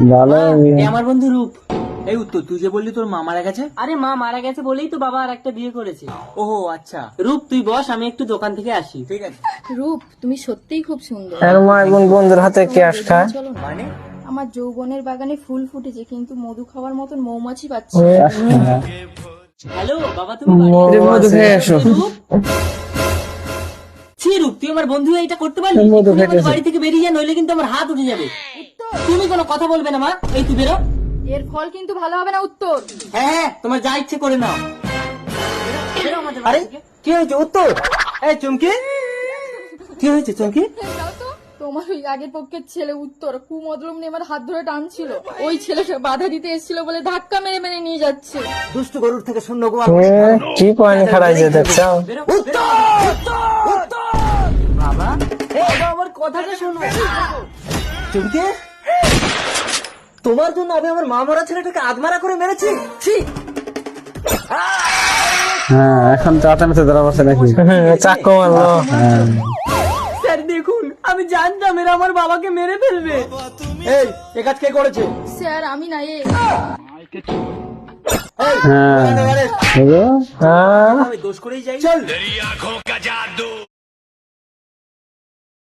ভালো এ আমার বন্ধু রূপ। এই উত্তর, তুই যে বললি তোর মা মারা গেছে? আরে মা মারা গেছে বলেই তো বাবা আর একটা বিয়ে করেছে। ওহো আচ্ছা। রূপ তুই বস, আমি একটু দোকান থেকে আসি। ঠিক আছে। রূপ, তুমি সত্যিই খুব সুন্দর। আর মা এবং বন্ধুর হাতে ক্যাশ খায়। চলো না। মানে আমার যৌবনের বাগানে ফুল ফুটেছে, কিন্তু মধু খাওয়ার মতন মৌমাছি পাচ্ছি ওই না। আসছে। হ্যালো বাবা, তুমি বাড়ি মধু খেয়ে এসো। রূপ? ছি রূপ, তুই আমার বন্ধু হয়ে এটা করতে পারলি? মধু এক্ষুনি আমাদের খেতেছে। বাড়ি থেকে বেরিয়ে যা, নইলে কিন্তু আমার হাত উঠে যাবে। উত্তর, তুমি কোনো কথা বলবে না মা, এই তুই বেরো। এর ফল কিন্তু ভালো হবে না। উত্তর, হ্যাঁ হ্যাঁ, তোমার যা ইচ্ছে করে নাও। বেরো আমাদের বাড়ি থেকে। কি হয়েছে উত্তর? এই চুমকি, কি হয়েছে চুমকি? যাও তো। তোমার ওই আগের পক্ষের ছেলে উত্তর কুমদ্রম নিয়ে আমার হাত ধরে টানছিল। ওই ছেলেটা বাধা দিতে এসেছিল বলে ধাক্কা মেরে মেরে নিয়ে যাচ্ছে। দুষ্টু গরুর থেকে শূন্য গোয়াল। কি পয়েন্ট খারাইছে দেখছো? বেরো, বেরো। বাবা, আমার কথাটা শোনো। চুমকি, তোমার জন্য আমি আমার মা মরা ছেলেটাকে আধমারা করে মেরেছি। ছি। হ্যাঁ, এখন চাটামেতে ধরা পড়ছে নাকি? চাকু মারলো। স্যার দেখুন, আমি জানতাম এরা আমার বাবাকে মেরে ফেলবে। এই, এ কাজ কে করেছে? স্যার আমি না, এ হ্যাঁ, হ্যাঁ আমি দোষ করেই যাই। চল।